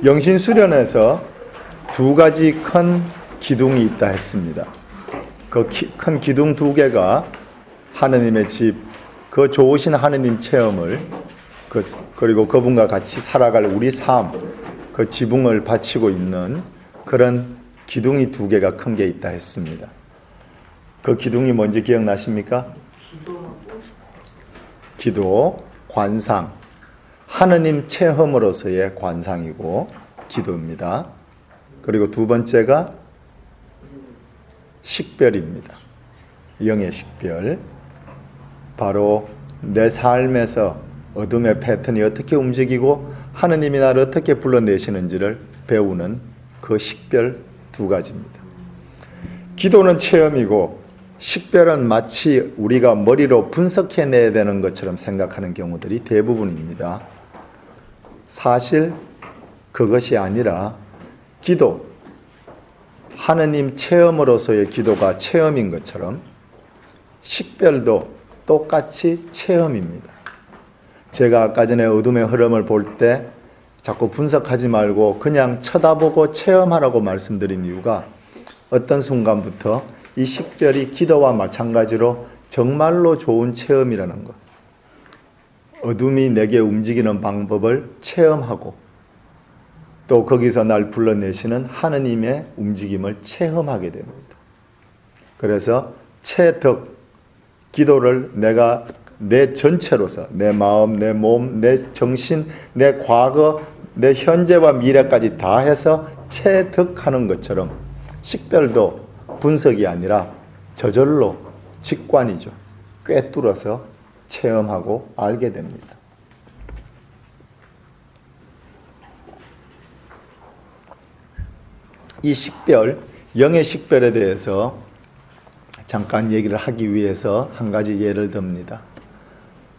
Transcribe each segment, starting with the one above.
영신수련에서 두 가지 큰 기둥이 있다 했습니다. 그 큰 기둥 두 개가 하느님의 집, 그 좋으신 하느님 체험을 그리고 그분과 같이 살아갈 우리 삶, 그 지붕을 바치고 있는 그런 기둥이 두 개가 큰 게 있다 했습니다. 그 기둥이 뭔지 기억나십니까? 기도, 관상, 하느님 체험으로서의 관상이고 기도입니다. 그리고 두 번째가 식별입니다. 영의 식별. 바로 내 삶에서 어둠의 패턴이 어떻게 움직이고 하느님이 나를 어떻게 불러내시는지를 배우는 그 식별 두 가지입니다. 기도는 체험이고 식별은 마치 우리가 머리로 분석해내야 되는 것처럼 생각하는 경우들이 대부분입니다. 사실 그것이 아니라 기도, 하느님 체험으로서의 기도가 체험인 것처럼 식별도 똑같이 체험입니다. 제가 아까 전에 어둠의 흐름을 볼 때 자꾸 분석하지 말고 그냥 쳐다보고 체험하라고 말씀드린 이유가 어떤 순간부터 이 식별이 기도와 마찬가지로 정말로 좋은 체험이라는 것. 어둠이 내게 움직이는 방법을 체험하고 또 거기서 날 불러내시는 하느님의 움직임을 체험하게 됩니다. 그래서 체득, 기도를 내가 내 전체로서 내 마음, 내 몸, 내 정신, 내 과거, 내 현재와 미래까지 다 해서 체득하는 것처럼 식별도 분석이 아니라 저절로 직관이죠. 꿰뚫어서 체험하고 알게 됩니다. 이 식별, 영의 식별에 대해서 잠깐 얘기를 하기 위해서 한 가지 예를 듭니다.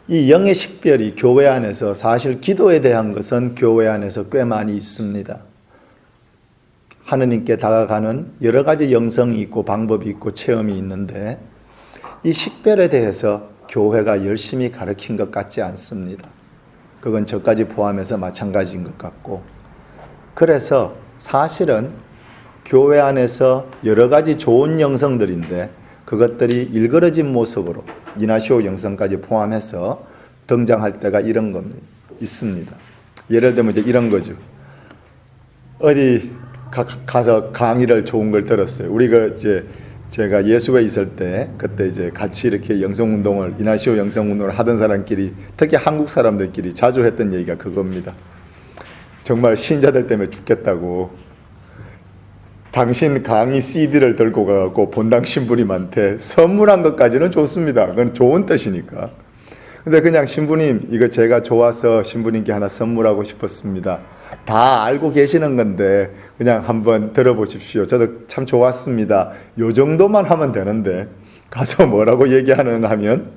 이 영의 식별이 교회 안에서 사실 기도에 대한 것은 교회 안에서 꽤 많이 있습니다. 하느님께 다가가는 여러 가지 영성이 있고 방법이 있고 체험이 있는데 이 식별에 대해서 교회가 열심히 가르친 것 같지 않습니다. 그건 저까지 포함해서 마찬가지인 것 같고 그래서 사실은 교회 안에서 여러 가지 좋은 영성들인데 그것들이 일그러진 모습으로 이나시오 영성까지 포함해서 등장할 때가 이런 겁니다. 있습니다. 예를 들면 이제 이런 거죠. 어디 가서 강의를 좋은 걸 들었어요. 우리가 제가 예수에 있을 때 그때 이제 같이 이렇게 영성운동을 이나시오 영성운동을 하던 사람끼리 특히 한국 사람들끼리 자주 했던 얘기가 그겁니다. 정말 신자들 때문에 죽겠다고. 당신 강의 CD를 들고 가고 본당 신부님한테 선물한 것까지는 좋습니다. 그건 좋은 뜻이니까. 근데 그냥 신부님 이거 제가 좋아서 신부님께 하나 선물하고 싶었습니다. 다 알고 계시는 건데 그냥 한번 들어보십시오. 저도 참 좋았습니다. 요 정도만 하면 되는데 가서 뭐라고 얘기하는가 하면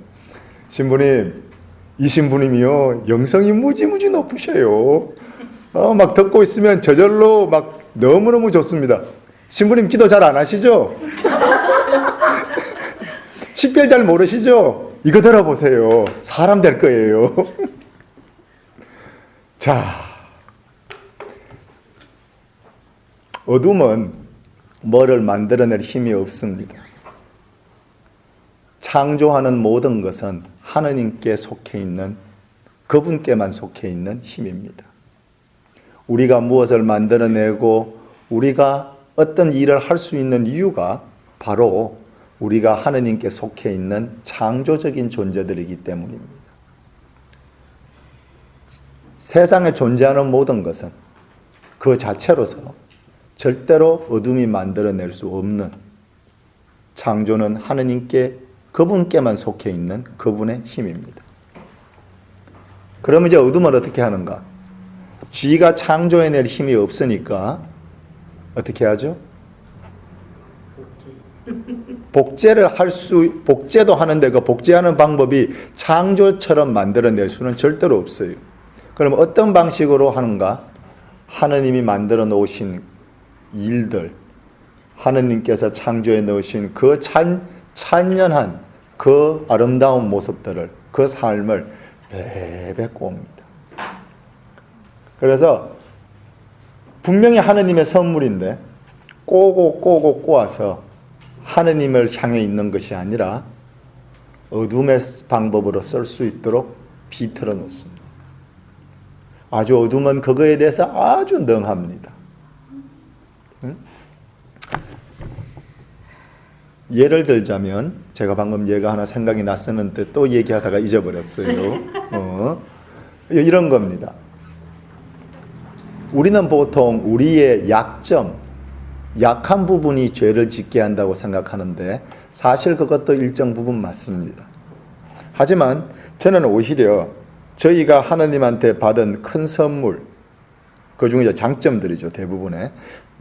신부님 이 신부님이요 영성이 무지무지 높으셔요. 막 듣고 있으면 저절로 막 너무너무 좋습니다. 신부님 기도 잘 안 하시죠? 식별 잘 모르시죠? 이거 들어보세요. 사람 될 거예요. 자, 어둠은 뭐를 만들어낼 힘이 없습니다. 창조하는 모든 것은 하느님께 속해 있는 그분께만 속해 있는 힘입니다. 우리가 무엇을 만들어내고 우리가 어떤 일을 할 수 있는 이유가 바로 우리가 하느님께 속해 있는 창조적인 존재들이기 때문입니다. 세상에 존재하는 모든 것은 그 자체로서 절대로 어둠이 만들어낼 수 없는 창조는 하느님께 그분께만 속해 있는 그분의 힘입니다. 그럼 이제 어둠을 어떻게 하는가? 지가 창조해낼 힘이 없으니까 어떻게 하죠? 복제도 하는데 그 복제하는 방법이 창조처럼 만들어낼 수는 절대로 없어요. 그럼 어떤 방식으로 하는가? 하느님이 만들어 놓으신 일들, 하느님께서 창조해 놓으신 그 찬연한 그 아름다운 모습들을, 그 삶을 베베 꼽니다. 그래서 분명히 하느님의 선물인데 꼬고 꼬아서 하느님을 향해 있는 것이 아니라 어둠의 방법으로 쓸 수 있도록 비틀어 놓습니다. 아주 어둠은 그거에 대해서 아주 능합니다. 응? 예를 들자면 제가 방금 예가 하나 생각이 났었는데 또 얘기하다가 잊어버렸어요. 이런 겁니다. 우리는 보통 우리의 약점, 약한 부분이 죄를 짓게 한다고 생각하는데 사실 그것도 일정 부분 맞습니다. 하지만 저는 오히려 저희가 하나님한테 받은 큰 선물, 그 중에 장점들이죠. 대부분의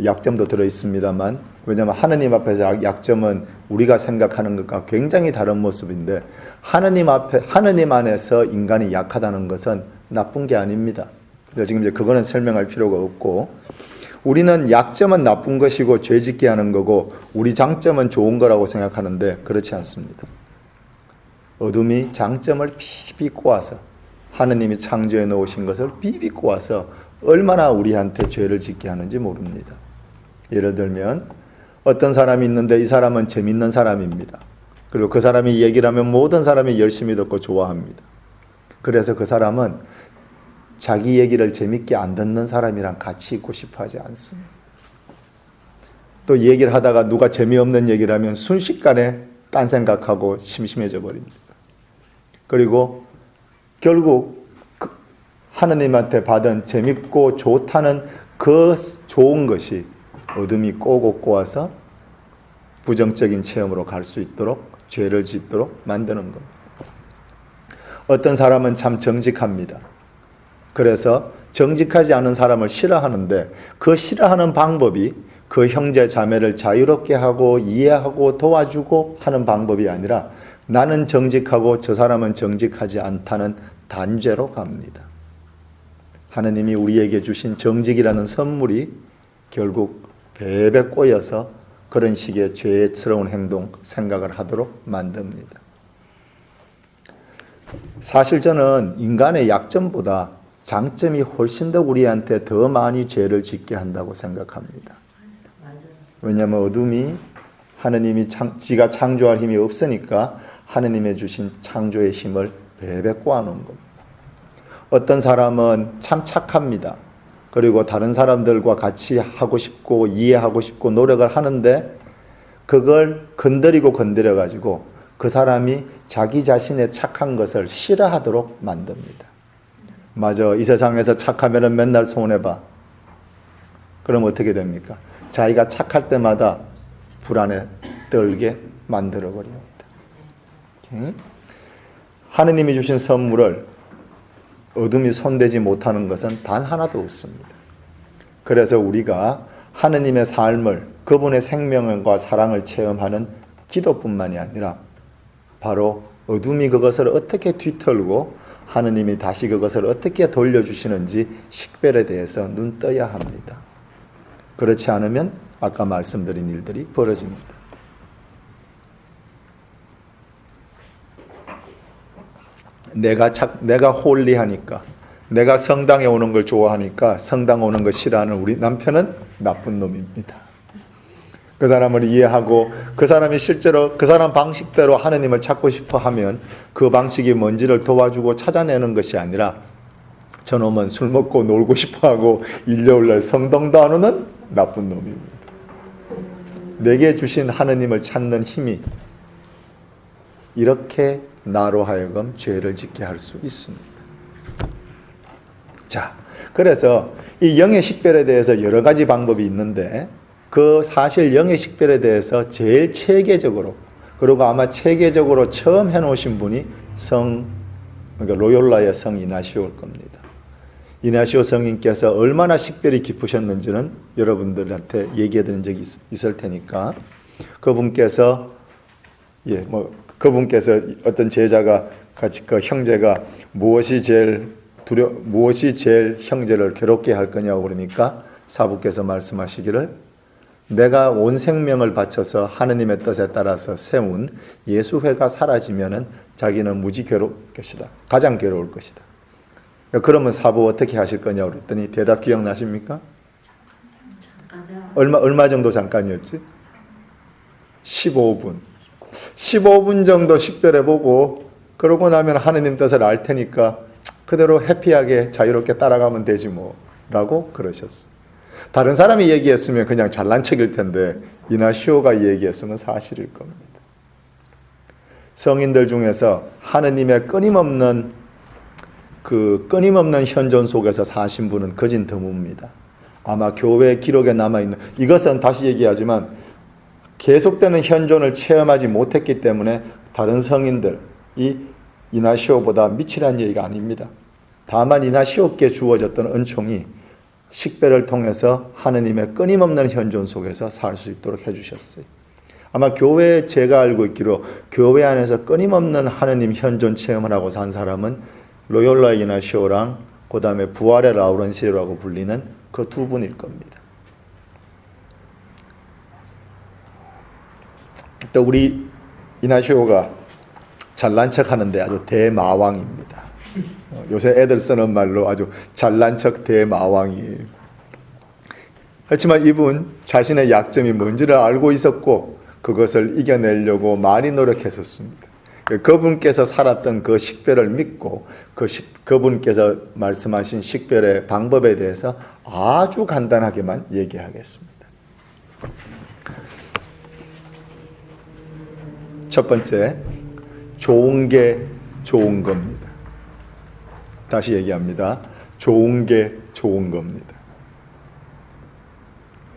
약점도 들어있습니다만, 왜냐하면 하나님 앞에서 약점은 우리가 생각하는 것과 굉장히 다른 모습인데, 하나님 안에서 인간이 약하다는 것은 나쁜 게 아닙니다. 그래서 지금 이제 그거는 설명할 필요가 없고, 우리는 약점은 나쁜 것이고 죄 짓게 하는 거고 우리 장점은 좋은 거라고 생각하는데 그렇지 않습니다. 어둠이 장점을 비비 꼬아서 하느님이 창조해 놓으신 것을 비비 꼬아서 얼마나 우리한테 죄를 짓게 하는지 모릅니다. 예를 들면 어떤 사람이 있는데 이 사람은 재밌는 사람입니다. 그리고 그 사람이 얘기를 하면 모든 사람이 열심히 듣고 좋아합니다. 그래서 그 사람은 자기 얘기를 재밌게 안 듣는 사람이랑 같이 있고 싶어 하지 않습니다. 또 얘기를 하다가 누가 재미없는 얘기를 하면 순식간에 딴 생각하고 심심해져 버립니다. 그리고 결국 하느님한테 받은 재밌고 좋다는 그 좋은 것이 어둠이 꼬고 꼬아서 부정적인 체험으로 갈 수 있도록 죄를 짓도록 만드는 겁니다. 어떤 사람은 참 정직합니다. 그래서 정직하지 않은 사람을 싫어하는데 그 싫어하는 방법이 그 형제 자매를 자유롭게 하고 이해하고 도와주고 하는 방법이 아니라 나는 정직하고 저 사람은 정직하지 않다는 단죄로 갑니다. 하느님이 우리에게 주신 정직이라는 선물이 결국 배배 꼬여서 그런 식의 죄스러운 행동, 생각을 하도록 만듭니다. 사실 저는 인간의 약점보다 장점이 훨씬 더 우리한테 더 많이 죄를 짓게 한다고 생각합니다. 왜냐하면 어둠이 하느님이 지가 창조할 힘이 없으니까 하느님의 주신 창조의 힘을 배배 꼬아놓은 겁니다. 어떤 사람은 참 착합니다. 그리고 다른 사람들과 같이 하고 싶고 이해하고 싶고 노력을 하는데 그걸 건드려가지고 그 사람이 자기 자신의 착한 것을 싫어하도록 만듭니다. 맞아, 이 세상에서 착하면 맨날 손해봐. 그럼 어떻게 됩니까? 자기가 착할 때마다 불안에 떨게 만들어버립니다. 하느님이 주신 선물을 어둠이 손대지 못하는 것은 단 하나도 없습니다. 그래서 우리가 하느님의 삶을, 그분의 생명과 사랑을 체험하는 기도뿐만이 아니라 바로 어둠이 그것을 어떻게 뒤털고 하느님이 다시 그것을 어떻게 돌려주시는지 식별에 대해서 눈 떠야 합니다. 그렇지 않으면 아까 말씀드린 일들이 벌어집니다. 내가 홀리하니까, 내가 성당에 오는 걸 좋아하니까 성당 오는 거 싫어하는 우리 남편은 나쁜 놈입니다. 그 사람을 이해하고 그 사람이 실제로 그 사람 방식대로 하느님을 찾고 싶어 하면 그 방식이 뭔지를 도와주고 찾아내는 것이 아니라 저놈은 술 먹고 놀고 싶어하고 일요일날 성당도 안 오는 나쁜 놈입니다. 내게 주신 하느님을 찾는 힘이 이렇게 나로 하여금 죄를 짓게 할 수 있습니다. 자, 그래서 이 영의 식별에 대해서 여러 가지 방법이 있는데 그 사실 영의 식별에 대해서 제일 체계적으로, 그리고 아마 체계적으로 처음 해놓으신 분이 그러니까 로욜라의 성 이나시오일 겁니다. 이나시오 성인께서 얼마나 식별이 깊으셨는지는 여러분들한테 얘기해 드린 적이 있을 테니까 그분께서 어떤 제자가 같이 그 형제가 무엇이 제일 형제를 괴롭게 할 거냐고 그러니까 사부께서 말씀하시기를 내가 온 생명을 바쳐서 하느님의 뜻에 따라서 세운 예수회가 사라지면은 자기는 무지 괴로울 것이다. 가장 괴로울 것이다. 그러면 사부 어떻게 하실 거냐고 그랬더니 대답 기억나십니까? 얼마 정도 잠깐이었지? 15분. 15분 정도 식별해보고 그러고 나면 하느님 뜻을 알 테니까 그대로 해피하게 자유롭게 따라가면 되지 뭐 라고 그러셨어요. 다른 사람이 얘기했으면 그냥 잘난 척일 텐데 이나시오가 얘기했으면 사실일 겁니다. 성인들 중에서 하느님의 끊임없는 현존 속에서 사신 분은 거진 드뭅니다. 아마 교회 기록에 남아있는, 이것은 다시 얘기하지만 계속되는 현존을 체험하지 못했기 때문에 다른 성인들이 이나시오보다 미치란 얘기가 아닙니다. 다만 이나시오께 주어졌던 은총이 식별을 통해서 하느님의 끊임없는 현존 속에서 살 수 있도록 해주셨어요. 아마 교회에 제가 알고 있기로 교회 안에서 끊임없는 하느님 현존 체험을 하고 산 사람은 로욜라 이나시오랑 그 다음에 부활의 라우렌시오라고 불리는 그 두 분일 겁니다. 또 우리 이나시오가 잘난 척 하는데 아주 대마왕입니다. 요새 애들 쓰는 말로 아주 잘난 척 대마왕이에요. 그렇지만 이분 자신의 약점이 뭔지를 알고 있었고 그것을 이겨내려고 많이 노력했었습니다. 그분께서 살았던 그 식별을 믿고 그분께서 말씀하신 식별의 방법에 대해서 아주 간단하게만 얘기하겠습니다. 첫 번째, 좋은 게 좋은 겁니다. 다시 얘기합니다. 좋은 게 좋은 겁니다.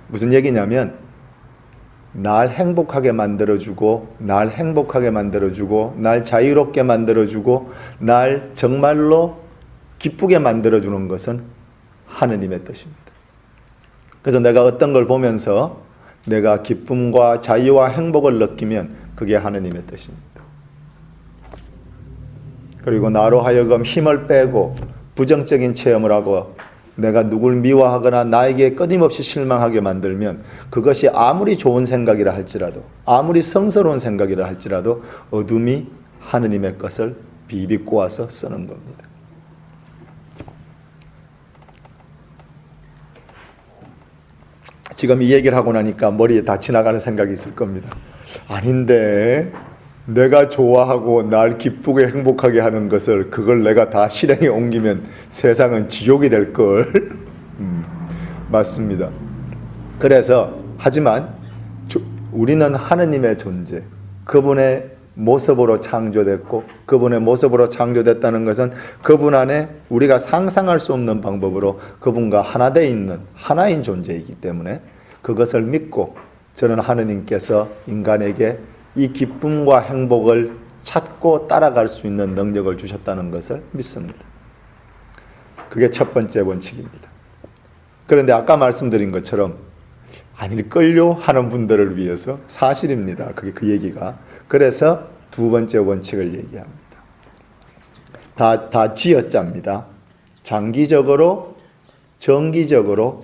무슨 얘기냐면 날 행복하게 만들어주고 날 자유롭게 만들어주고 날 정말로 기쁘게 만들어주는 것은 하느님의 뜻입니다. 그래서 내가 어떤 걸 보면서 내가 기쁨과 자유와 행복을 느끼면 그게 하느님의 뜻입니다. 그리고 나로 하여금 힘을 빼고 부정적인 체험을 하고 내가 누굴 미워하거나 나에게 끊임없이 실망하게 만들면 그것이 아무리 좋은 생각이라 할지라도 아무리 성스러운 생각이라 할지라도 어둠이 하느님의 것을 비비꼬아서 쓰는 겁니다. 지금 이 얘기를 하고 나니까 머리에 다 지나가는 생각이 있을 겁니다. 아닌데 내가 좋아하고 날 기쁘게 행복하게 하는 것을 그걸 내가 다 실행에 옮기면 세상은 지옥이 될걸. 맞습니다. 그래서 하지만 우리는 하느님의 존재, 그분의 모습으로 창조됐고 그분의 모습으로 창조됐다는 것은 그분 안에 우리가 상상할 수 없는 방법으로 그분과 하나 되어 있는 하나인 존재이기 때문에 그것을 믿고 저는 하느님께서 인간에게 이 기쁨과 행복을 찾고 따라갈 수 있는 능력을 주셨다는 것을 믿습니다. 그게 첫 번째 원칙입니다. 그런데 아까 말씀드린 것처럼 아닐걸요 하는 분들을 위해서 사실입니다. 그게 그 얘기가. 그래서 두 번째 원칙을 얘기합니다. 다 지어짜입니다. 장기적으로, 정기적으로,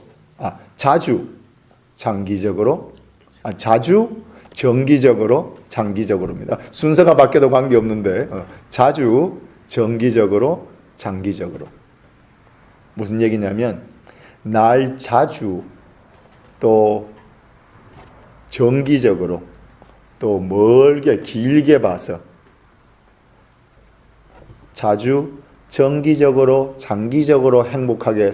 자주, 정기적으로, 장기적으로입니다. 순서가 바뀌어도 관계없는데 자주, 정기적으로, 장기적으로. 무슨 얘기냐면 날 자주 또 정기적으로 또 멀게 길게 봐서 자주, 정기적으로, 장기적으로 행복하게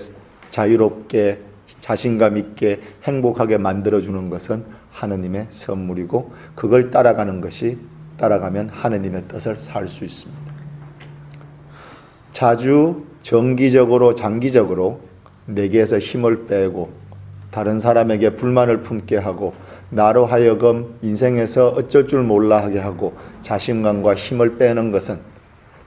자유롭게 자신감 있게 행복하게 만들어주는 것은 하느님의 선물이고 그걸 따라가면 하느님의 뜻을 살 수 있습니다. 자주, 정기적으로, 장기적으로 내게서 힘을 빼고 다른 사람에게 불만을 품게 하고 나로 하여금 인생에서 어쩔 줄 몰라 하게 하고 자신감과 힘을 빼는 것은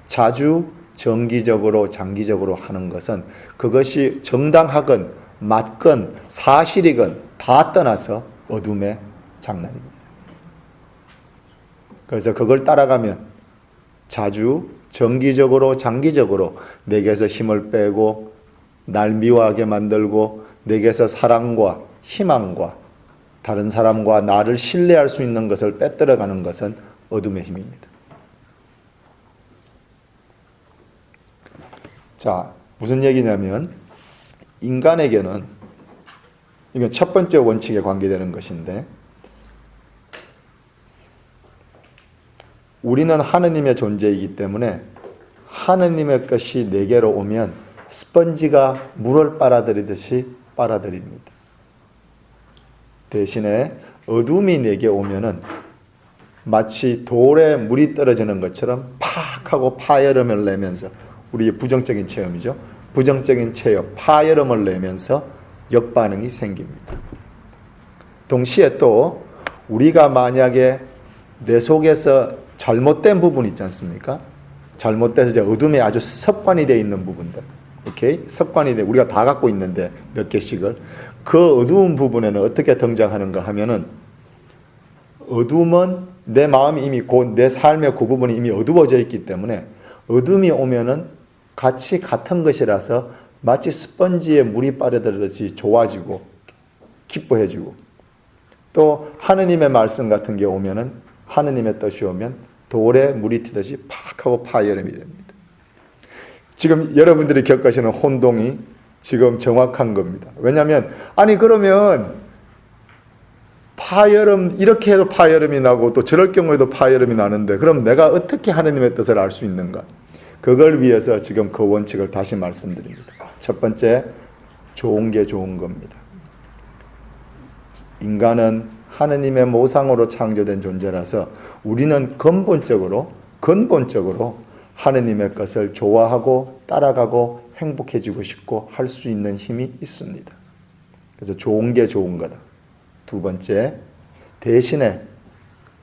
자주, 정기적으로, 장기적으로 하는 것은 그것이 정당하건 맞건 사실이건 다 떠나서 어둠의 장난입니다. 그래서 그걸 따라가면 자주, 정기적으로, 장기적으로 내게서 힘을 빼고 날 미워하게 만들고 내게서 사랑과 희망과 다른 사람과 나를 신뢰할 수 있는 것을 빼앗겨가는 것은 어둠의 힘입니다. 자, 무슨 얘기냐면 인간에게는 이건 첫 번째 원칙에 관계되는 것인데, 우리는 하느님의 존재이기 때문에 하느님의 것이 내게로 오면 스펀지가 물을 빨아들이듯이 빨아들입니다. 대신에 어둠이 내게 오면은 마치 돌에 물이 떨어지는 것처럼 팍 하고 파열음을 내면서, 우리의 부정적인 체험이죠. 부정적인 체험, 파열음을 내면서 역반응이 생깁니다. 동시에 또 우리가 만약에 내 속에서 잘못된 부분 있지 않습니까? 잘못돼서 이제 어둠에 아주 습관이 되어 있는 부분들, 오케이? 습관이 돼, 우리가 다 갖고 있는데 몇 개씩을, 그 어두운 부분에는 어떻게 등장하는가 하면은, 어둠은 내 마음이 이미 내 삶의 그 부분이 이미 어두워져 있기 때문에 어둠이 오면은 같이 같은 것이라서 마치 스펀지에 물이 빠져들듯이 좋아지고 기뻐해지고, 또 하느님의 말씀 같은 게 오면은, 하느님의 뜻이 오면 돌에 물이 튀듯이 팍 하고 파열음이 됩니다. 지금 여러분들이 겪으시는 혼동이 지금 정확한 겁니다. 왜냐하면 아니 그러면 파열음, 이렇게 해도 파열음이 나고 또 저럴 경우에도 파열음이 나는데 그럼 내가 어떻게 하느님의 뜻을 알 수 있는가? 그걸 위해서 지금 그 원칙을 다시 말씀드립니다. 첫 번째, 좋은 게 좋은 겁니다. 인간은 하느님의 모상으로 창조된 존재라서 우리는 근본적으로 하느님의 것을 좋아하고 따라가고 행복해지고 싶고 할 수 있는 힘이 있습니다. 그래서 좋은 게 좋은 거다. 두 번째, 대신에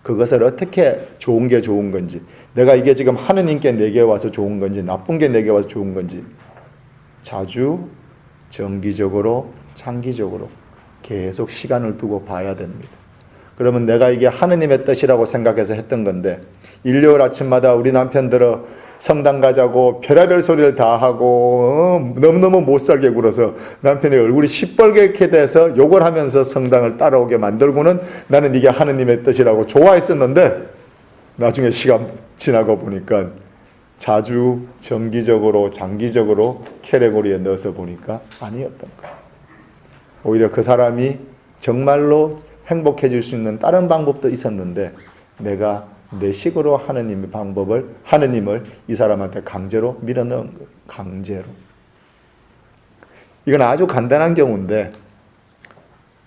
그것을 어떻게 좋은 게 좋은 건지, 내가 이게 지금 하느님께 내게 와서 좋은 건지 나쁜 게 내게 와서 좋은 건지 자주, 정기적으로, 장기적으로 계속 시간을 두고 봐야 됩니다. 그러면 내가 이게 하느님의 뜻이라고 생각해서 했던 건데, 일요일 아침마다 우리 남편들은 성당 가자고 별의별 소리를 다 하고 너무너무 못살게 굴어서 남편이 얼굴이 시뻘겋게 돼서 욕을 하면서 성당을 따라오게 만들고는 나는 이게 하느님의 뜻이라고 좋아했었는데, 나중에 시간 지나고 보니까 자주, 정기적으로, 장기적으로 캐레고리에 넣어서 보니까 아니었던 거예요. 오히려 그 사람이 정말로 행복해질 수 있는 다른 방법도 있었는데, 내가 내 식으로 하느님을 이 사람한테 강제로 밀어넣은 거예요. 강제로. 이건 아주 간단한 경우인데,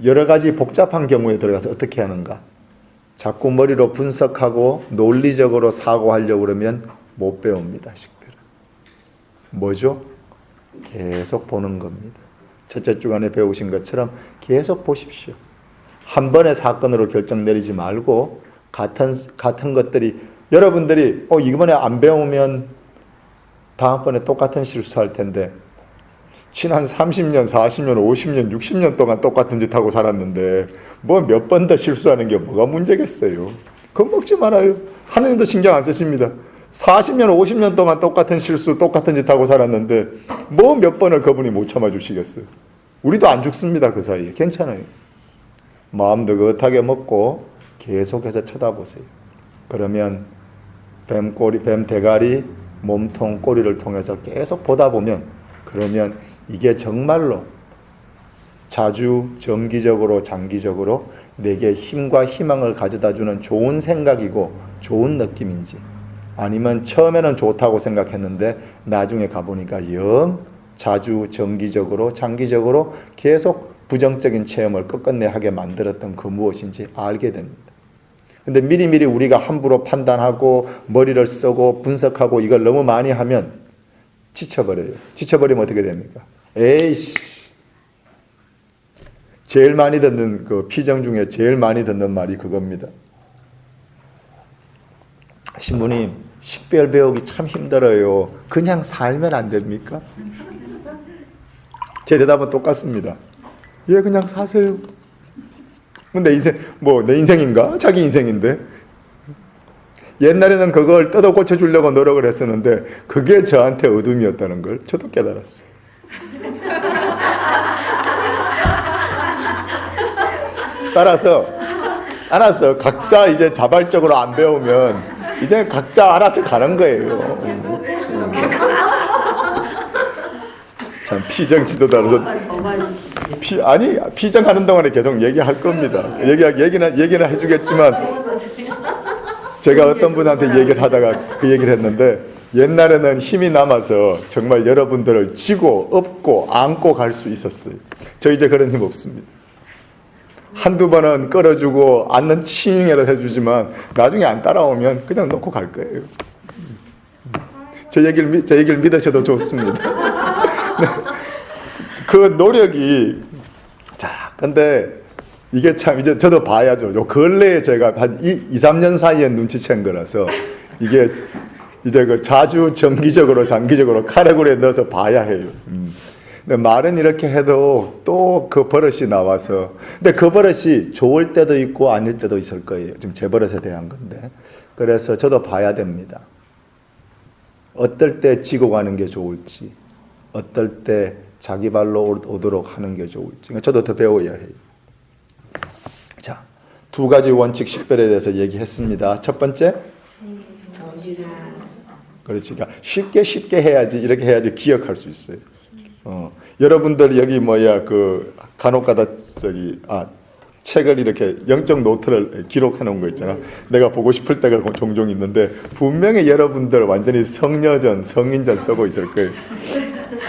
여러 가지 복잡한 경우에 들어가서 어떻게 하는가? 자꾸 머리로 분석하고 논리적으로 사고하려고 그러면 못 배웁니다. 식별은. 뭐죠? 계속 보는 겁니다. 첫째 주간에 배우신 것처럼 계속 보십시오. 한 번의 사건으로 결정 내리지 말고 같은 것들이, 여러분들이 이번에 안 배우면 다음번에 똑같은 실수할 텐데, 지난 30년, 40년, 50년, 60년 동안 똑같은 짓 하고 살았는데 뭐 몇 번 더 실수하는 게 뭐가 문제겠어요? 겁먹지 말아요. 하느님도 신경 안 쓰십니다. 40년, 50년 동안 똑같은 실수, 똑같은 짓 하고 살았는데 뭐 몇 번을 그분이 못 참아주시겠어요? 우리도 안 죽습니다. 그 사이에. 괜찮아요. 마음 느긋하게 먹고 계속해서 쳐다보세요. 그러면 뱀 대가리, 몸통, 꼬리를 통해서 계속 보다 보면, 그러면 이게 정말로 자주, 정기적으로, 장기적으로 내게 힘과 희망을 가져다주는 좋은 생각이고 좋은 느낌인지, 아니면 처음에는 좋다고 생각했는데 나중에 가보니까 영 자주, 정기적으로, 장기적으로 계속 부정적인 체험을 끝끝내 하게 만들었던 그 무엇인지 알게 됩니다. 근데 미리미리 우리가 함부로 판단하고 머리를 쓰고 분석하고 이걸 너무 많이 하면 지쳐버려요. 지쳐버리면 어떻게 됩니까? 에이씨. 제일 많이 듣는 그 피정 중에 제일 많이 듣는 말이 그겁니다. 신부님, 식별 배우기 참 힘들어요. 그냥 살면 안 됩니까? 제 대답은 똑같습니다. 예, 그냥 사세요. 내 인생, 내 인생인가? 자기 인생인데. 옛날에는 그걸 뜯어 고쳐주려고 노력을 했었는데 그게 저한테 어둠이었다는 걸 저도 깨달았어요. 따라서 각자 이제 자발적으로 안 배우면 이제 각자 알아서 가는 거예요. 참 피정 지도자로서 아니 피정하는 동안에 계속 얘기할 겁니다. 얘기는 해주겠지만 제가 어떤 분한테 얘기를 하다가 그 얘기를 했는데 옛날에는 힘이 남아서 정말 여러분들을 지고 업고 안고 갈 수 있었어요. 저 이제 그런 힘 없습니다. 한두 번은 끌어주고 앉는 치잉이라도 해주지만 나중에 안 따라오면 그냥 놓고 갈 거예요. 제 얘기를 믿으셔도 좋습니다. 그 노력이 근데 이게 참 이제 저도 봐야죠. 요 근래에 제가 한 2, 3년 사이에 눈치챈 거라서 이게 이제 그 자주 정기적으로 장기적으로 카테고리에 넣어서 봐야 해요. 근데 말은 이렇게 해도 또 그 버릇이 나와서 근데 그 버릇이 좋을 때도 있고 아닐 때도 있을 거예요. 지금 제 버릇에 대한 건데 그래서 저도 봐야 됩니다. 어떨 때 지고 가는 게 좋을지 어떨 때 자기 발로 오도록 하는 게 좋을지 저도 더 배워야 해요. 자, 두 가지 원칙 식별에 대해서 얘기했습니다. 첫 번째 그렇지. 그러니까 쉽게 해야지 이렇게 해야지 기억할 수 있어요. 여러분들 여기 그 간혹가다 책을 이렇게 영적 노트를 기록해 놓은 거 있잖아. 내가 보고 싶을 때가 종종 있는데 분명히 여러분들 완전히 성녀전, 성인전 쓰고 있을 거예요.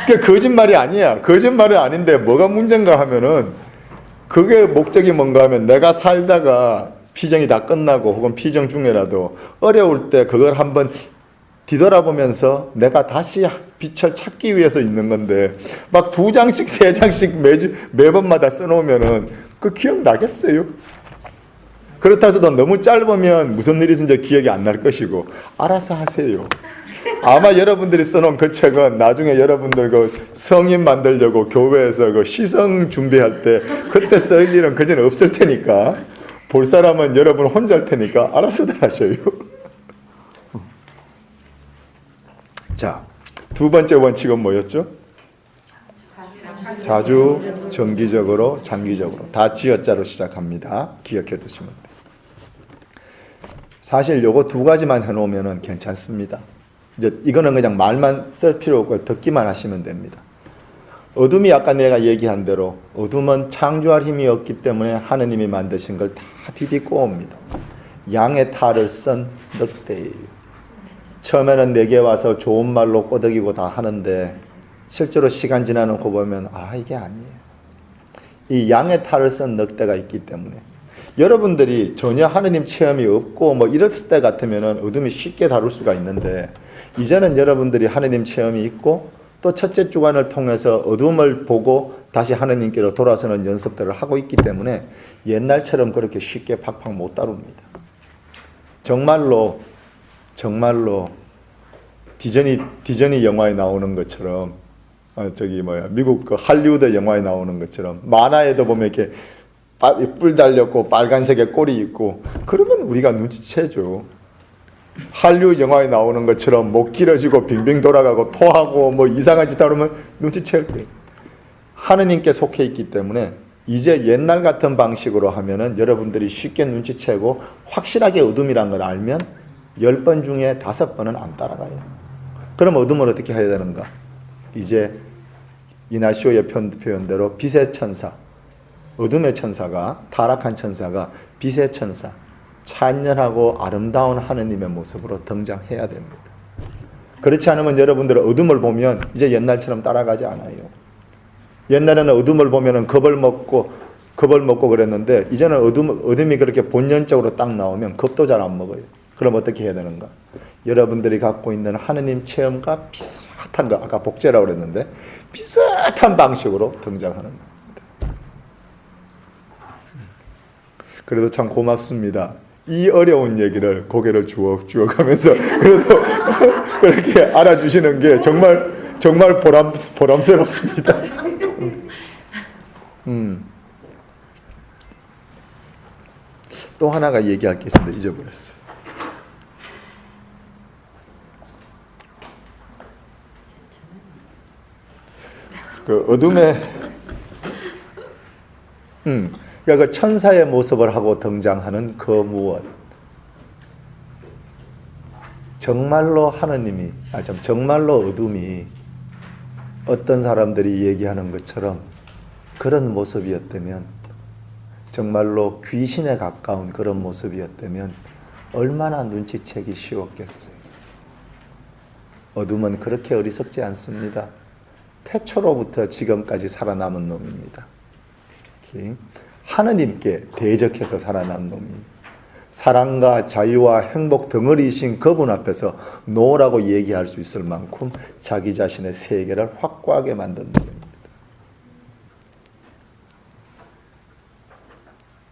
그게 거짓말이 아니야. 거짓말은 아닌데 뭐가 문제인가 하면은 그게 목적이 뭔가 하면 내가 살다가 피정이 다 끝나고 혹은 피정 중에라도 어려울 때 그걸 한번 뒤돌아보면서 내가 다시 빛을 찾기 위해서 있는 건데 막 2장씩 3장씩 매번마다 써놓으면은 그 기억나겠어요? 그렇다 해도 너무 짧으면 무슨 일이 있는지 기억이 안 날 것이고 알아서 하세요. 아마 여러분들이 써놓은 그 책은 나중에 여러분들 그 성인 만들려고 교회에서 그 시성 준비할 때 그때 쓸 일은 그전에 없을 테니까 볼 사람은 여러분 혼자일 테니까 알아서들 하셔요. 자, 두 번째 원칙은 뭐였죠? 자주, 정기적으로, 장기적으로 다 지어자로 시작합니다. 기억해 두시면 돼요. 사실 요거 두 가지만 해놓으면 괜찮습니다. 이제 이거는 그냥 말만 쓸 필요 없고 듣기만 하시면 됩니다. 어둠이 아까 내가 얘기한 대로 어둠은 창조할 힘이 없기 때문에 하느님이 만드신 걸 다 비비고 옵니다. 양의 탈을 쓴 늑대예요. 처음에는 내게 와서 좋은 말로 꼬드기고 다 하는데 실제로 시간 지나는 거 보면 이게 아니에요. 이 양의 탈을 쓴 늑대가 있기 때문에 여러분들이 전혀 하느님 체험이 없고 이랬을 때 같으면 어둠이 쉽게 다룰 수가 있는데 이제는 여러분들이 하느님 체험이 있고 또 첫째 주간을 통해서 어둠을 보고 다시 하느님께로 돌아서는 연습들을 하고 있기 때문에 옛날처럼 그렇게 쉽게 팍팍 못 다룹니다. 정말로 디즈니 영화에 나오는 것처럼 미국 그 할리우드 영화에 나오는 것처럼 만화에도 보면 이렇게 뿔 달렸고 빨간색의 꼬리 있고 그러면 우리가 눈치채죠. 할리우드 영화에 나오는 것처럼 목 길어지고 빙빙 돌아가고 토하고 이상한 짓 하면 눈치챌 거예요. 하느님께 속해 있기 때문에 이제 옛날 같은 방식으로 하면은 여러분들이 쉽게 눈치채고 확실하게 어둠이란 걸 알면 10번 중에 5번은 안 따라가요. 그럼 어둠을 어떻게 해야 되는가? 이제 이나시오의 표현대로 빛의 천사, 어둠의 천사가 타락한 천사가 빛의 천사, 찬연하고 아름다운 하느님의 모습으로 등장해야 됩니다. 그렇지 않으면 여러분들은 어둠을 보면 이제 옛날처럼 따라가지 않아요. 옛날에는 어둠을 보면은 겁을 먹고 그랬는데 이제는 어둠이 그렇게 본연적으로 딱 나오면 겁도 잘 안 먹어요. 그럼 어떻게 해야 되는가? 여러분들이 갖고 있는 하느님 체험과 비슷한 거, 아까 복제라고 그랬는데 비슷한 방식으로 등장하는 겁니다. 그래도 참 고맙습니다. 이 어려운 얘기를 고개를 주워가면서 그래도 그렇게 알아주시는 게 정말 보람스럽습니다. 또 하나가 얘기할 게 있었는데 잊어버렸어요. 그 어둠의 그러니까 그 천사의 모습을 하고 등장하는 그 무엇, 정말로 하느님이 정말로 어둠이 어떤 사람들이 얘기하는 것처럼 그런 모습이었다면, 정말로 귀신에 가까운 그런 모습이었다면 얼마나 눈치채기 쉬웠겠어요. 어둠은 그렇게 어리석지 않습니다. 태초로부터 지금까지 살아남은 놈입니다. 하느님께 대적해서 살아난 놈이, 사랑과 자유와 행복 덩어리이신 그분 앞에서 노라고 얘기할 수 있을 만큼 자기 자신의 세계를 확고하게 만든 놈입니다.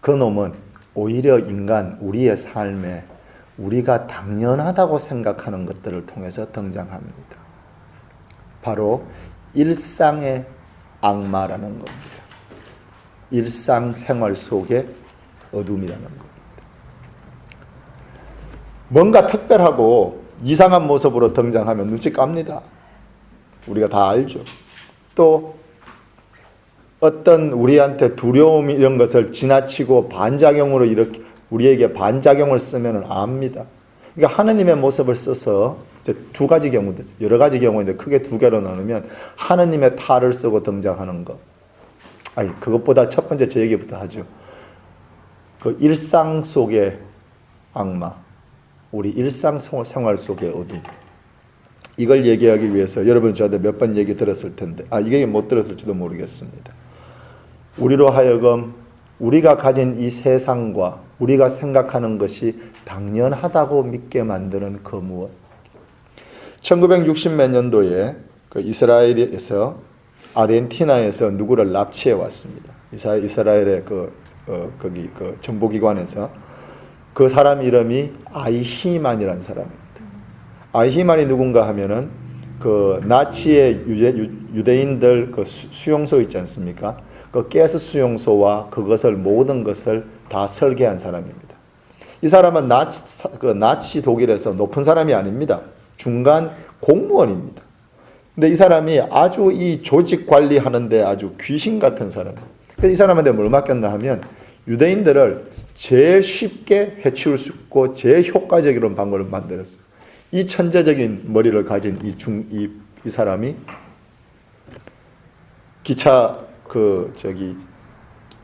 그 놈은 오히려 인간, 우리의 삶에 우리가 당연하다고 생각하는 것들을 통해서 등장합니다. 바로 일상의 악마라는 겁니다. 일상생활 속의 어둠이라는 겁니다. 뭔가 특별하고 이상한 모습으로 등장하면 눈치 깝니다. 우리가 다 알죠. 또 어떤 우리한테 두려움 이런 것을 지나치고 반작용으로 이렇게 우리에게 반작용을 쓰면 압니다. 그러니까 하느님의 모습을 써서 이제 두 가지 경우인데, 여러 가지 경우인데 크게 두 개로 나누면 하느님의 탈을 쓰고 등장하는 것. 그것보다 첫 번째 제 얘기부터 하죠. 그 일상 속의 악마, 우리 일상생활 속의 어둠. 이걸 얘기하기 위해서 여러분 저한테 몇 번 얘기 들었을 텐데, 이게 못 들었을지도 모르겠습니다. 우리로 하여금 우리가 가진 이 세상과 우리가 생각하는 것이 당연하다고 믿게 만드는 그 무엇. 1960 몇 년도에 그 이스라엘에서 아르헨티나에서 누구를 납치해 왔습니다. 이스라엘의 거기 정보기관에서 그 사람 이름이 아이히만이라는 사람입니다. 아이히만이 누군가 하면은 그 나치의 유대인들 그 수용소 있지 않습니까? 그 가스 수용소와 그것을 모든 것을 다 설계한 사람입니다. 이 사람은 나치 독일에서 높은 사람이 아닙니다. 중간 공무원입니다. 근데 이 사람이 아주 이 조직 관리하는데 아주 귀신 같은 사람이에요. 그래서 이 사람한테 뭘 맡겼나 하면 유대인들을 제일 쉽게 해치울 수 있고 제일 효과적인 방법을 만들었어요. 이 천재적인 머리를 가진 이 사람이 기차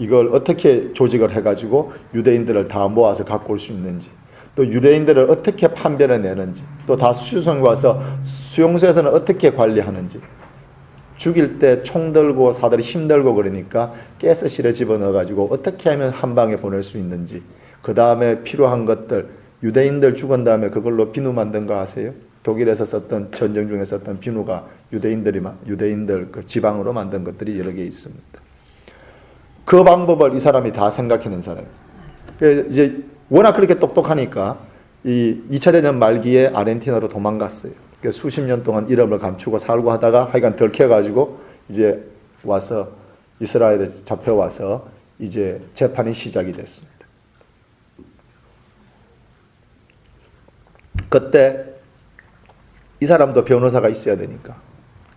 이걸 어떻게 조직을 해가지고 유대인들을 다 모아서 갖고 올 수 있는지, 또 유대인들을 어떻게 판별해내는지, 또 다 수용소에 와서 수용소에서는 어떻게 관리하는지, 죽일 때 총 들고 사들이 힘들고 그러니까 가스실에 집어넣어가지고 어떻게 하면 한 방에 보낼 수 있는지, 그 다음에 필요한 것들, 유대인들 죽은 다음에 그걸로 비누 만든 거 아세요? 독일에서 썼던, 전쟁 중에 썼던 비누가 유대인들 그 지방으로 만든 것들이 여러 개 있습니다. 그 방법을 이 사람이 다 생각해낸 사람이에요. 그래서 이제 워낙 그렇게 똑똑하니까 이 2차 대전 말기에 아르헨티나로 도망갔어요. 그래서 수십 년 동안 이름을 감추고 살고 하다가 하여간 들켜가지고 이제 와서 이스라엘에 잡혀와서 이제 재판이 시작이 됐습니다. 그때 이 사람도 변호사가 있어야 되니까.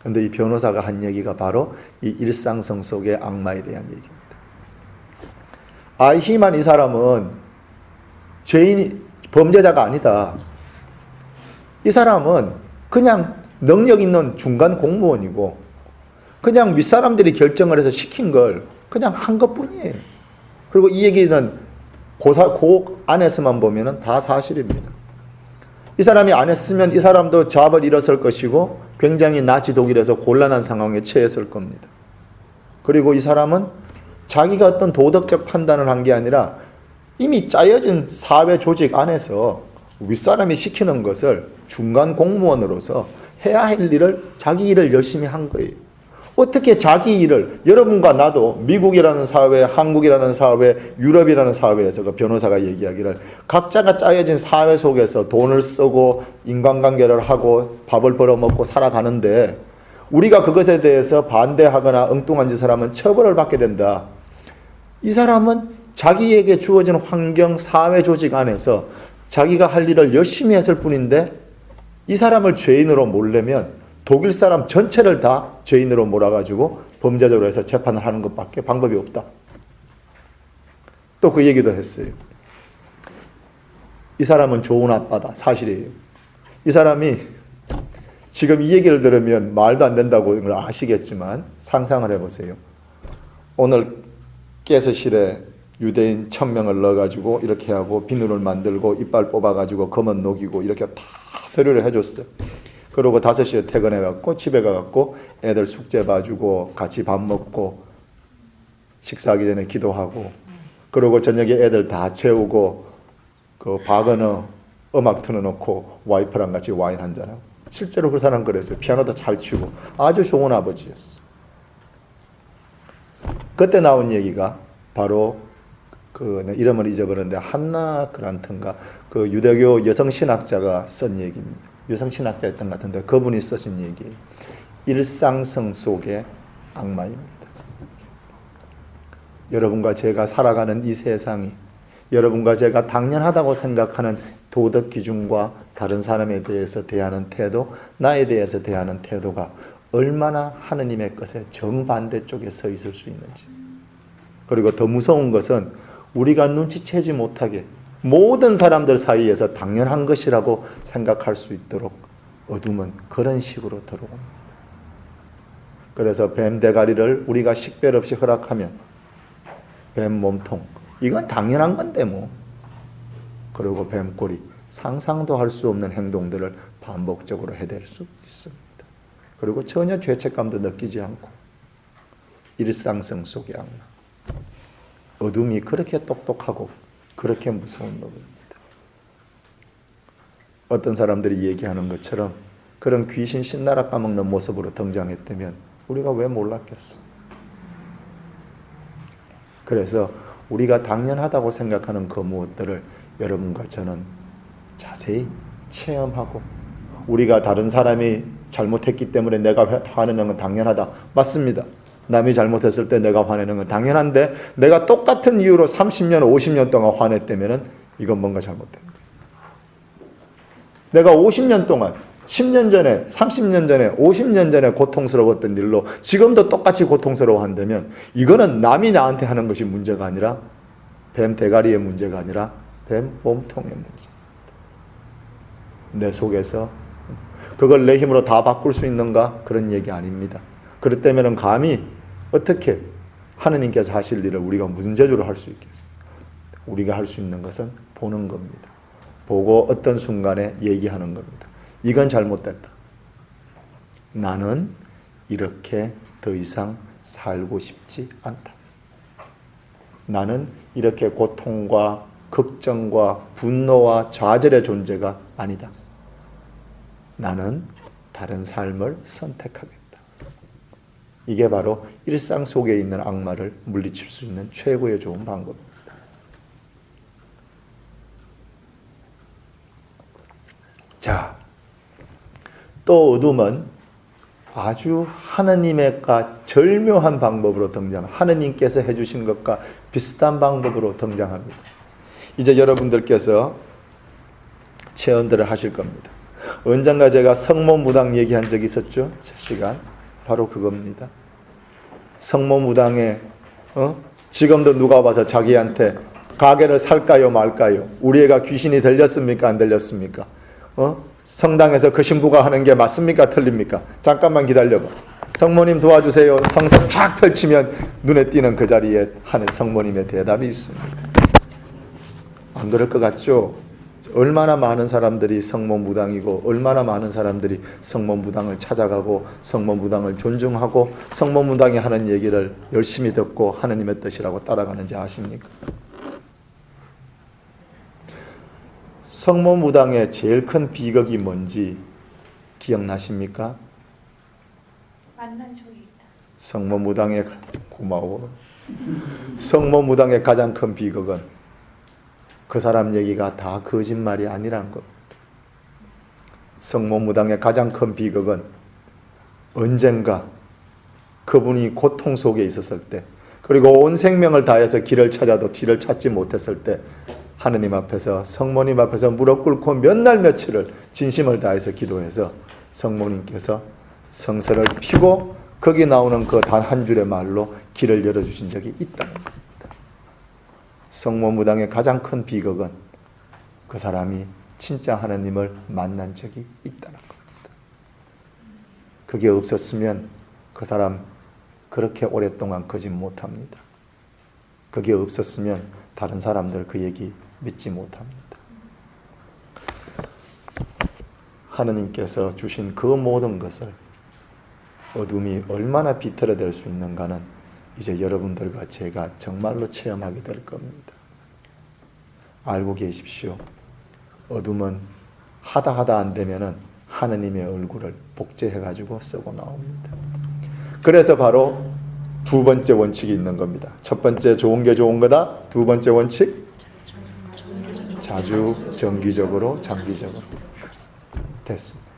근데 이 변호사가 한 얘기가 바로 이 일상성 속의 악마에 대한 얘기입니다. 아이히만 이 사람은 범죄자가 아니다. 이 사람은 그냥 능력 있는 중간 공무원이고 그냥 윗사람들이 결정을 해서 시킨 걸 그냥 한 것뿐이에요. 그리고 이 얘기는 그 안에서만 보면 다 사실입니다. 이 사람이 안 했으면 이 사람도 잡을 잃었을 것이고 굉장히 나치 독일에서 곤란한 상황에 처했을 겁니다. 그리고 이 사람은 자기가 어떤 도덕적 판단을 한 게 아니라 이미 짜여진 사회 조직 안에서 윗사람이 시키는 것을 중간 공무원으로서 해야 할 일을 자기 일을 열심히 한 거예요. 어떻게 자기 일을, 여러분과 나도 미국이라는 사회, 한국이라는 사회, 유럽이라는 사회에서 그 변호사가 얘기하기를 각자가 짜여진 사회 속에서 돈을 쓰고 인간관계를 하고 밥을 벌어먹고 살아가는데 우리가 그것에 대해서 반대하거나 엉뚱한 짓을 하면 처벌을 받게 된다. 이 사람은 자기에게 주어진 환경, 사회 조직 안에서 자기가 할 일을 열심히 했을 뿐인데 이 사람을 죄인으로 몰려면 독일 사람 전체를 다 죄인으로 몰아가지고 범죄자로 해서 재판을 하는 것밖에 방법이 없다. 또 그 얘기도 했어요. 이 사람은 좋은 아빠다. 사실이에요. 이 사람이 지금 이 얘기를 들으면 말도 안 된다고 아시겠지만 상상을 해보세요. 오늘 가스실에 유대인 1000명을 넣어가지고 이렇게 하고 비누를 만들고 이빨 뽑아가지고 검은 녹이고 이렇게 다 서류를 해줬어요. 그러고 5시에 퇴근해갖고 집에 가갖고 애들 숙제 봐주고 같이 밥 먹고 식사하기 전에 기도하고 그러고 저녁에 애들 다 채우고 그 바거너 음악 틀어놓고 와이프랑 같이 와인 한잔하고 실제로 그 사람 그랬어요. 피아노도 잘 치고 아주 좋은 아버지였어요. 그때 나온 얘기가 바로 그 이름을 잊어버렸는데 한나 그란트인가 그 유대교 여성 신학자가 쓴 얘기입니다. 여성 신학자였던 것 같은데 그분이 쓰신 얘기예요. 일상성 속의 악마입니다. 여러분과 제가 살아가는 이 세상이 여러분과 제가 당연하다고 생각하는 도덕 기준과 다른 사람에 대해서 대하는 태도, 나에 대해서 대하는 태도가 얼마나 하느님의 것에 정반대 쪽에 서 있을 수 있는지. 그리고 더 무서운 것은 우리가 눈치채지 못하게 모든 사람들 사이에서 당연한 것이라고 생각할 수 있도록 어둠은 그런 식으로 들어옵니다. 그래서 뱀 대가리를 우리가 식별 없이 허락하면 뱀 몸통, 이건 당연한 건데 뭐. 그리고 뱀꼬리, 상상도 할 수 없는 행동들을 반복적으로 해댈 수 있습니다. 그리고 전혀 죄책감도 느끼지 않고 일상성 속의 악마. 어둠이 그렇게 똑똑하고 그렇게 무서운 놈입니다. 어떤 사람들이 얘기하는 것처럼 그런 귀신 신나라 까먹는 모습으로 등장했다면 우리가 왜 몰랐겠어? 그래서 우리가 당연하다고 생각하는 그 무엇들을 여러분과 저는 자세히 체험하고 우리가 다른 사람이 잘못했기 때문에 내가 화내는 건 당연하다. 맞습니다. 남이 잘못했을 때 내가 화내는 건 당연한데 내가 똑같은 이유로 30년, 50년 동안 화냈다면 이건 뭔가 잘못된 거예요. 내가 50년 동안 10년 전에, 30년 전에, 50년 전에 고통스러웠던 일로 지금도 똑같이 고통스러워한다면 이거는 남이 나한테 하는 것이 문제가 아니라 뱀 대가리의 문제가 아니라 뱀 몸통의 문제. 내 속에서 그걸 내 힘으로 다 바꿀 수 있는가? 그런 얘기 아닙니다. 그렇다면 감히 어떻게 하느님께서 하실 일을 우리가 무슨 재주로 할 수 있겠어요? 우리가 할 수 있는 것은 보는 겁니다. 보고 어떤 순간에 얘기하는 겁니다. 이건 잘못됐다. 나는 이렇게 더 이상 살고 싶지 않다. 나는 이렇게 고통과 걱정과 분노와 좌절의 존재가 아니다. 나는 다른 삶을 선택하겠다. 이게 바로 일상 속에 있는 악마를 물리칠 수 있는 최고의 좋은 방법입니다. 자, 또 어둠은 아주 하느님과 절묘한 방법으로 등장합니다. 하느님께서 해주신 것과 비슷한 방법으로 등장합니다. 이제 여러분들께서 체험들을 하실 겁니다. 언젠가 제가 성모무당 얘기한 적이 있었죠? 첫 시간. 바로 그겁니다. 성모무당에 지금도 누가 와서 자기한테 가게를 살까요 말까요? 우리 애가 귀신이 들렸습니까 안 들렸습니까? 성당에서 그 신부가 하는 게 맞습니까 틀립니까? 잠깐만 기다려봐. 성모님 도와주세요. 성서 쫙 펼치면 눈에 띄는 그 자리에 하는 성모님의 대답이 있습니다. 안 그럴 것 같죠? 얼마나 많은 사람들이 성모무당이고 얼마나 많은 사람들이 성모무당을 찾아가고 성모무당을 존중하고 성모무당이 하는 얘기를 열심히 듣고 하느님의 뜻이라고 따라가는지 아십니까? 성모무당의 제일 큰 비극이 뭔지 기억나십니까? 만난 적이 있다. 성모무당의 고마워. 성모무당의 가장 큰 비극은 그 사람 얘기가 다 거짓말이 아니라는 겁니다. 성모무당의 가장 큰 비극은 언젠가 그분이 고통 속에 있었을 때 그리고 온 생명을 다해서 길을 찾아도 길을 찾지 못했을 때 하느님 앞에서 성모님 앞에서 무릎 꿇고 몇 날 며칠을 진심을 다해서 기도해서 성모님께서 성서를 펴고 거기 나오는 그 단 한 줄의 말로 길을 열어주신 적이 있다는 겁니다. 성모무당의 가장 큰 비극은 그 사람이 진짜 하나님을 만난 적이 있다는 겁니다. 그게 없었으면 그 사람 그렇게 오랫동안 거짓 못합니다. 그게 없었으면 다른 사람들 그 얘기 믿지 못합니다. 하느님께서 주신 그 모든 것을 어둠이 얼마나 비틀어낼 수 있는가는 이제 여러분들과 제가 정말로 체험하게 될 겁니다. 알고 계십시오. 어둠은 하다 안 되면은 하느님의 얼굴을 복제해가지고 쓰고 나옵니다. 그래서 바로 두 번째 원칙이 있는 겁니다. 첫 번째 좋은 게 좋은 거다. 두 번째 원칙 자주, 정기적으로, 장기적으로. 됐습니다.